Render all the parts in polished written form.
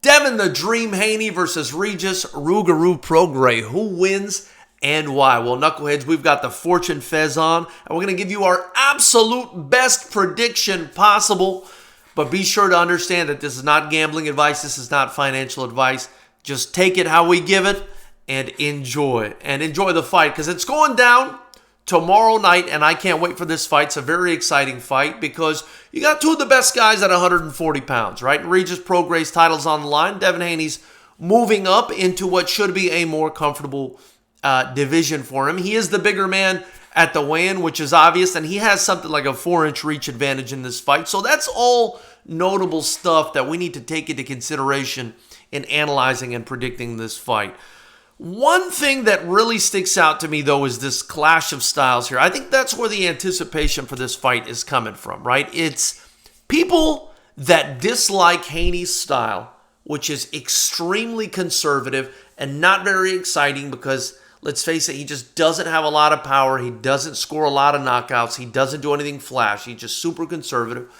Devin the Dream Haney versus Regis Prograis. Who wins and why? Well, Knuckleheads, we've got the Fortune Fez on, and we're going to give you our absolute best prediction possible. But be sure to understand that this is not gambling advice. This is not financial advice. Just take it how we give it and enjoy. And enjoy the fight because it's going down tomorrow night, and I can't wait for this fight. It's a very exciting fight because you got two of the best guys at 140 pounds, right? Regis Prograis' title's on the line. Devin Haney's moving up into what should be a more comfortable division for him. He is the bigger man at the weigh-in, which is obvious, and he has something like a 4-inch reach advantage in this fight. So that's all notable stuff that we need to take into consideration in analyzing and predicting this fight. One thing that really sticks out to me, though, is this clash of styles here. I think that's where the anticipation for this fight is coming from, right? It's people that dislike Haney's style, which is extremely conservative and not very exciting because, let's face it, he just doesn't have a lot of power. He doesn't score a lot of knockouts. He doesn't do anything flashy. He's just super conservative.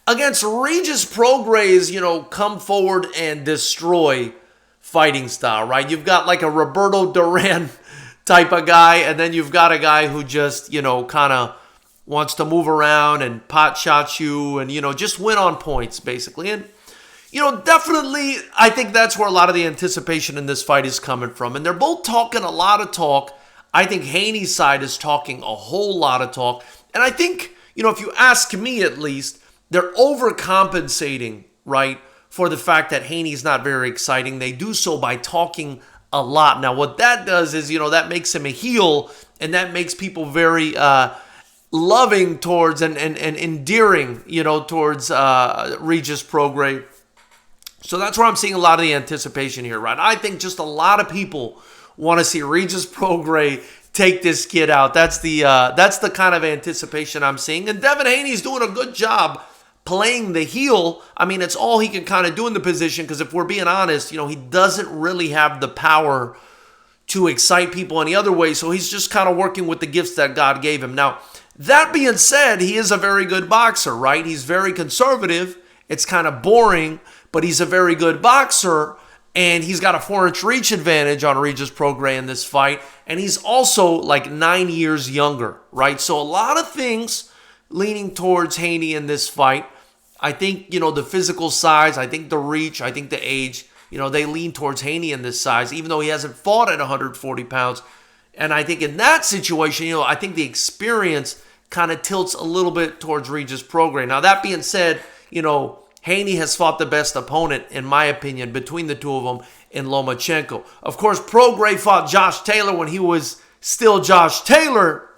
Against Regis Prograis, come forward and destroy fighting style, right? You've got like a Roberto Duran type of guy, and then you've got a guy who just, kind of wants to move around and pot shot you and, just win on points, basically. And, definitely, I think that's where a lot of the anticipation in this fight is coming from. And they're both talking a lot of talk. I think Haney's side is talking a whole lot of talk. And I think, if you ask me at least, they're overcompensating, right, for the fact that Haney's not very exciting. They do so by talking a lot. Now, what that does is, that makes him a heel, and that makes people very loving towards and endearing, towards Regis Prograis. So that's where I'm seeing a lot of the anticipation here, right? I think just a lot of people want to see Regis Prograis take this kid out. That's the kind of anticipation I'm seeing. And Devin Haney's doing a good job playing the heel. I mean, it's all he can kind of do in the position because if we're being honest, he doesn't really have the power to excite people any other way. So he's just kind of working with the gifts that God gave him. Now, that being said, he is a very good boxer, right? He's very conservative. It's kind of boring, but he's a very good boxer. And he's got a 4-inch reach advantage on Regis Prograis in this fight. And he's also like 9 years younger, right? So a lot of things leaning towards Haney in this fight. I think, the physical size, I think the reach, I think the age, they lean towards Haney in this size, even though he hasn't fought at 140 pounds. And I think in that situation, I think the experience kind of tilts a little bit towards Regis Prograis. Now, that being said, Haney has fought the best opponent, in my opinion, between the two of them in Lomachenko. Of course, Prograis fought Josh Taylor when he was still Josh Taylor.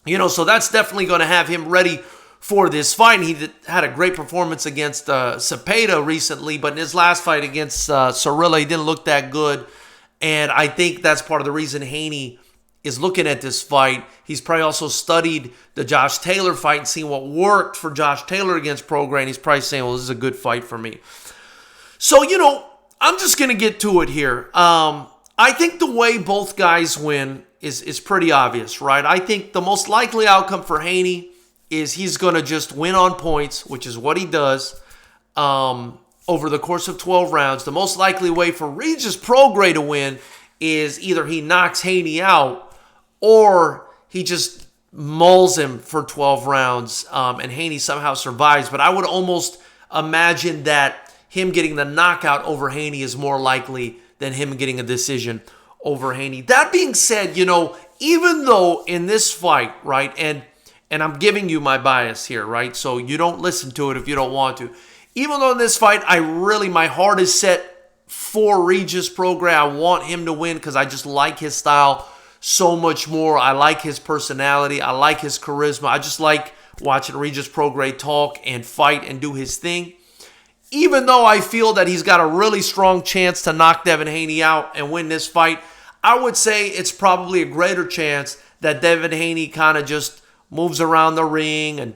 So that's definitely going to have him ready for this fight. He had a great performance against Cepeda recently, but in his last fight against Cirilla, he didn't look that good. And I think that's part of the reason Haney is looking at this fight. He's probably also studied the Josh Taylor fight and seen what worked for Josh Taylor against Prograis, and he's probably saying, well, this is a good fight for me. So, I'm just going to get to it here. I think the way both guys win is pretty obvious, right? I think the most likely outcome for Haney is he's going to just win on points, which is what he does over the course of 12 rounds. The most likely way for Regis Prograis to win is either he knocks Haney out or he just mauls him for 12 rounds and Haney somehow survives. But I would almost imagine that him getting the knockout over Haney is more likely than him getting a decision over Haney. That being said, even though in this fight, right, and I'm giving you my bias here, right, so you don't listen to it if you don't want to. Even though in this fight, my heart is set for Regis Prograis. I want him to win because I just like his style so much more. I like his personality. I like his charisma. I just like watching Regis Prograis talk and fight and do his thing. Even though I feel that he's got a really strong chance to knock Devin Haney out and win this fight, I would say it's probably a greater chance that Devin Haney kind of just moves around the ring and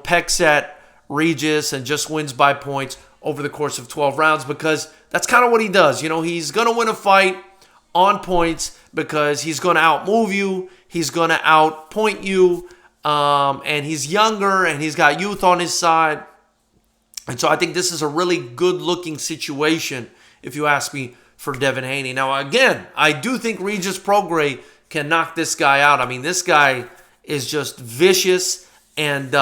pecks at Regis and just wins by points over the course of 12 rounds because that's kind of what he does. He's going to win a fight on points because he's going to outmove you. He's going to outpoint you. And he's younger and he's got youth on his side. And so I think this is a really good-looking situation, if you ask me, for Devin Haney. Now, again, I do think Regis Prograis can knock this guy out. I mean, this guy is just vicious, and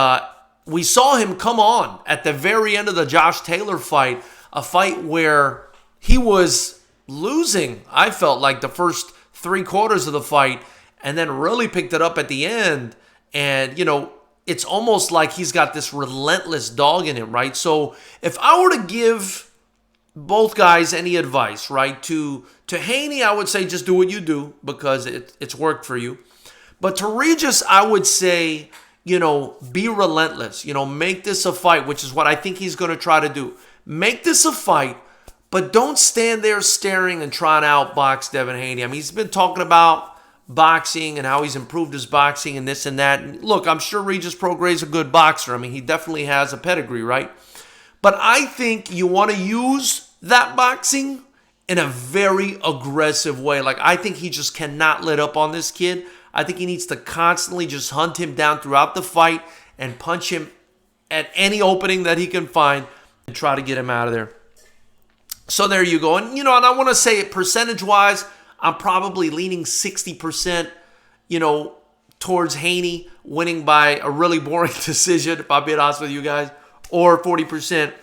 we saw him come on at the very end of the Josh Taylor fight, a fight where he was losing, I felt like, the first 3 quarters of the fight, and then really picked it up at the end. And, you know, it's almost like he's got this relentless dog in him, right? So if I were to give both guys any advice, right, to Haney, I would say just do what you do because it's worked for you. But to Regis, I would say, you know, be relentless. You know, make this a fight, which is what I think he's going to try to do. Make this a fight, but don't stand there staring and trying to outbox Devin Haney. I mean, he's been talking about boxing and how he's improved his boxing and this and that. And look, I'm sure Regis Prograis is a good boxer. I mean, he definitely has a pedigree, right? But I think you want to use that boxing in a very aggressive way. Like, I think he just cannot let up on this kid. I think he needs to constantly just hunt him down throughout the fight and punch him at any opening that he can find and try to get him out of there. So there you go. And, you know, and I want to say it percentage-wise, I'm probably leaning 60%, you know, towards Haney winning by a really boring decision, if I'm being honest with you guys, or 40%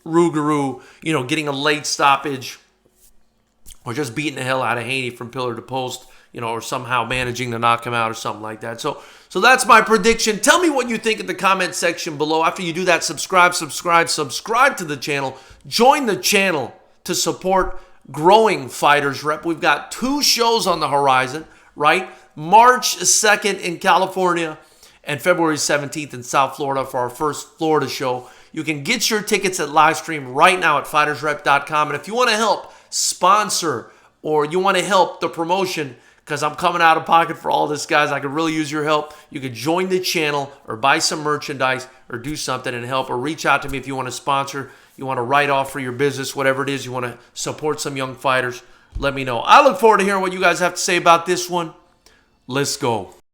Rougarou, you know, getting a late stoppage or just beating the hell out of Haney from pillar to post, you know, or somehow managing to knock him out or something like that. So that's my prediction. Tell me what you think in the comment section below. After you do that, subscribe to the channel. Join the channel to support growing Fighters Rep. We've got 2 shows on the horizon, right? March 2nd in California and February 17th in South Florida for our first Florida show. You can get your tickets at live stream right now at FightersRep.com. And if you want to help sponsor or you want to help the promotion, because I'm coming out of pocket for all this, guys, I could really use your help. You could join the channel or buy some merchandise or do something and help, or reach out to me if you want to sponsor, you want to write off for your business, whatever it is, you want to support some young fighters, let me know. I look forward to hearing what you guys have to say about this one. Let's go.